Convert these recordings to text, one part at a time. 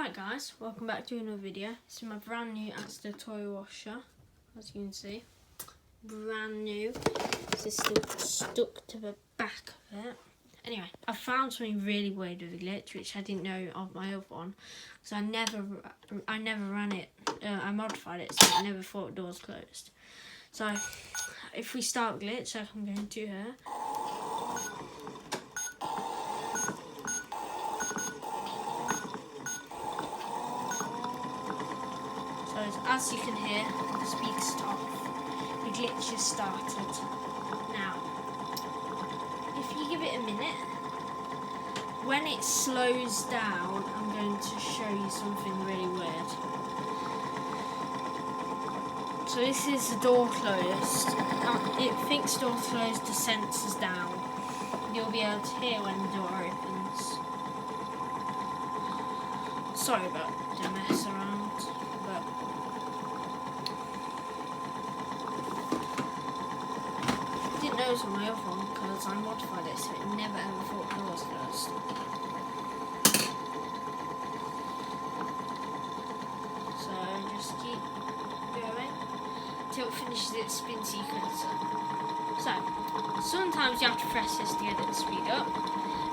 Right guys, welcome back to another video. This is my brand new Asda toy washer, as you can see. Brand new. This is still stuck to the back of it. Anyway, I found something really weird with the glitch, which I didn't know of my other one. So I never ran it, I modified it so I never thought doors closed. So, if we start glitch, like I'm going to here. So as you can hear, the speaker's off. The glitch has started. Now, if you give it a minute, when it slows down, I'm going to show you something really weird. So this is the door closed. It thinks door closed, the sensor's down. You'll be able to hear when the door opens. Sorry about the mess around, but I didn't notice on my other one because I modified it so it never ever thought doors closed. So just keep going until it finishes its spin sequence. So sometimes you have to press this to get it to speed up,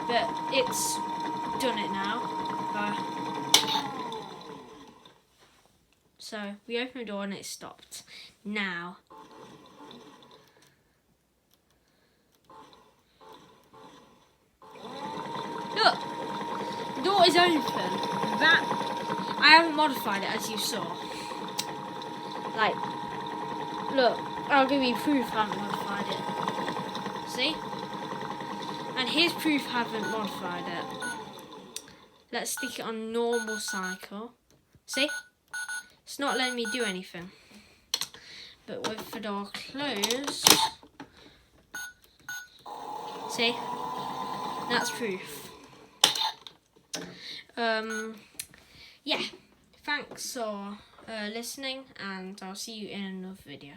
but it's done it now. So we open the door and it stopped. Now look, the door is open. That I haven't modified it, as you saw. Like, look, I'll give you proof I haven't modified it. See? And here's proof I haven't modified it. Let's stick it on normal cycle. See? It's not letting me do anything. But with the door closed, see? That's proof. Yeah. Thanks for listening, and I'll see you in another video.